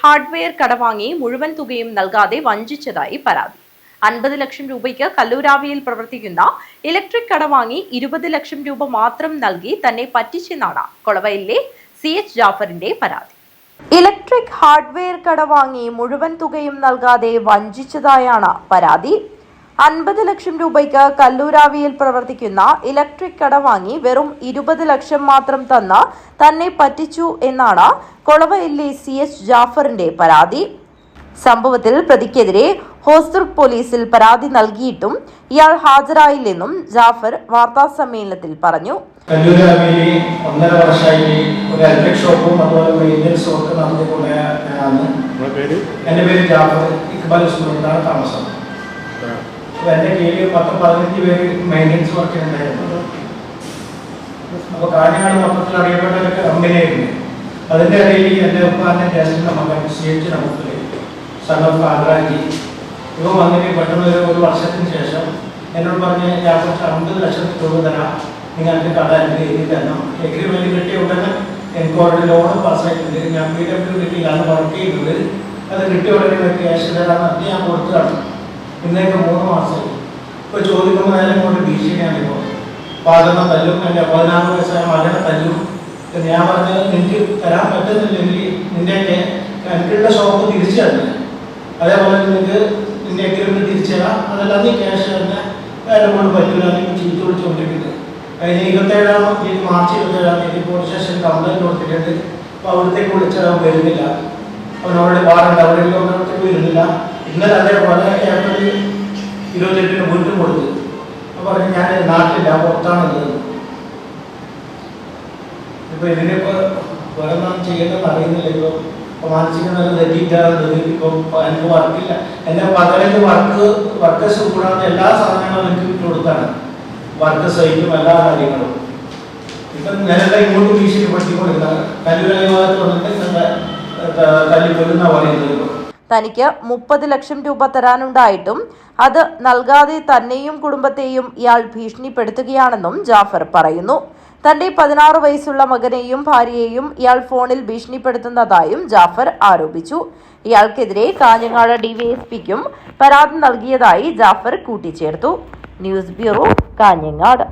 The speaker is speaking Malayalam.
ഹാർഡ്വെയർ കടവാങ്ങി മുഴുവൻ തുകയും നൽകാതെ വഞ്ചിച്ചതായി പരാതി. 50 ലക്ഷം രൂപയ്ക്ക് കല്ലൂരാവിയിൽ പ്രവർത്തിക്കുന്ന ഇലക്ട്രിക് കടവാങ്ങി 20 ലക്ഷം രൂപ മാത്രം നൽകി തന്നെ പറ്റിച്ചെന്നാണ് കൊളവയിലെ CH ജാഫറിന്റെ പരാതി. ഇലക്ട്രിക് ഹാർഡ്വെയർ കടവാങ്ങി മുഴുവൻ തുകയും നൽകാതെ വഞ്ചിച്ചതായാണ് പരാതി. 50 ലക്ഷം രൂപയ്ക്ക് കല്ലൂരാവിയിൽ പ്രവർത്തിക്കുന്ന ഇലക്ട്രിക് കടവാങ്ങി വെറും 20 ലക്ഷം മാത്രം തന്ന് തന്നെ പറ്റിച്ചു എന്നാണ് കൊളവയിലെ CH ജാഫറിന്റെ പരാതി. സംഭവത്തിൽ പ്രതിക്കെതിരെ ഹോസ്ദുർഗ് പോലീസിൽ പരാതി നൽകിയിട്ടും ഇയാൾ ഹാജരായില്ലെന്നും ജാഫർ വാർത്താസമ്മേളനത്തിൽ പറഞ്ഞു. കല്ലൂരാവിയിൽ 1.5 വർഷമായി ഒരു ഇലക്ട്രിക് ഷോപ്പും അതുപോലെ മെയിൻ്റനൻസ് വർക്ക് നടത്തിക്കൊണ്ടാണ്. എൻ്റെ പേര് ജാഫർ, ഇക്ബാൽ സ്കൂളിലാണ് താമസം. എൻ്റെ കീഴിൽ 10-15 പേര് മെയിൻ്റനൻസ് വർക്ക് ഉണ്ടായിരുന്നു. അപ്പോൾ കാഞ്ഞങ്ങാട് മൊത്തത്തിൽ അറിയപ്പെട്ട ഒരു കമ്പനിയായിരുന്നു. അതിൻ്റെ ഇടയിൽ എൻ്റെ ഉപ്പാൻ്റെ ജ്യേഷ്ഠൻ്റെ മകൻ CH നമുക്ക് സണ്ണഫ് ആഗ്രാജി ഇവ വന്നിട്ട് പെട്ടെന്ന് ഒരു വർഷത്തിന് ശേഷം എന്നോട് പറഞ്ഞ് ഞാൻ കുറച്ച് 50 ലക്ഷം രൂപ തരാം, നിങ്ങൾക്ക് കട എനിക്ക് എഴുതി തരണം. എഗ്രിമെൻറ്റ് കിട്ടിയ ഉടനെ എനിക്ക് ഓൾറെഡി ലോൺ പാസ്സായിട്ടുണ്ട്. ഞാൻ PWDയിലാണ് വർക്ക് ചെയ്യുന്നത്. അത് കിട്ടിയ ഉടനെ ക്യാഷ് തരാമെന്ന് ഞാൻ കൊടുത്തതാണ്. ഇന്നേക്ക് 3 മാസമായി. ഇപ്പോൾ ചോദിക്കുമ്പോൾ നേരം കൊണ്ട് ഭീഷണിയാണ്. ഇപ്പോൾ പാചകം തല്ലും, എൻ്റെ 16 വയസ്സായ മകനെ തല്ലും. ഞാൻ പറഞ്ഞത് എനിക്ക് തരാൻ പറ്റുന്നില്ലെങ്കിൽ നിൻ്റെയൊക്കെ എനിക്കുള്ള ഷോപ്പ് തിരിച്ചു തരണം, അതേപോലെ നിങ്ങൾക്ക് നിൻ്റെ എഗ്രിമെൻറ്റ് തിരിച്ചു തരാം, അതല്ലാതെ നീ ക്യാഷ് തന്നെ എന്നെ കൊണ്ട് പറ്റില്ല. നിങ്ങൾ ചീത്ത വിളിച്ചുകൊണ്ടിരിക്കുന്നത്. അതിന് 27 മാർച്ച് 27 പോലീസ് സ്റ്റേഷനിൽ കംപ്ലൈൻറ്റ് കൊടുത്തിട്ടുണ്ട്. അപ്പോൾ അവിടത്തേക്ക് വിളിച്ചാൽ അവൻ വരുന്നില്ല. അവനോട് വാറണ്ട് അവിടെ അവിടത്തേക്ക് വരുന്നില്ല. ഇന്നലെ അതേപോലെ ഏപ്രിൽ 28 വീണ്ടും കൊടുത്തു. അപ്പോൾ പറഞ്ഞു ഞാൻ നാട്ടിലില്ല, പുറത്താണുള്ളത്. ഇപ്പോൾ ഇതിനിപ്പോൾ വേറെ ഒന്നും ചെയ്യുന്നതെന്ന് അറിയുന്നില്ല. ഇപ്പോൾ മാനസിക നല്ല തെറ്റിയിട്ടാറുള്ളത്. ഇപ്പോൾ എനിക്ക് വർക്കില്ല. എൻ്റെ 15 വർക്കേഴ്സ് കൂടാതെ എല്ലാ സാധനങ്ങളും എനിക്ക് വിട്ടു കൊടുത്താണ്. വർക്ക് സൈറ്റും എല്ലാ കാര്യങ്ങളും. ഇപ്പം നേരത്തെ ഇങ്ങോട്ട് ഭീഷണിപ്പെടുത്തിക്കൊണ്ടിരുന്നത് കല്ലൂരായി ഭാഗത്ത് വന്നിട്ട് തല്ലിക്കൊല്ലുന്ന പറയുന്നത്. തനിക്ക് 30 ലക്ഷം രൂപ തരാനുണ്ടായിട്ടും അത് നൽകാതെ തന്നെയും കുടുംബത്തെയും ഇയാൾ ഭീഷണിപ്പെടുത്തുകയാണെന്നും ജാഫർ പറയുന്നു. തന്റെ 16 വയസ്സുള്ള മകനെയും ഭാര്യയെയും ഇയാൾ ഫോണിൽ ഭീഷണിപ്പെടുത്തുന്നതായും ജാഫർ ആരോപിച്ചു. ഇയാൾക്കെതിരെ കാഞ്ഞങ്ങാട് DYSPക്കും പരാതി നൽകിയതായി ജാഫർ കൂട്ടിച്ചേർത്തു. News bureau, Kanhangad.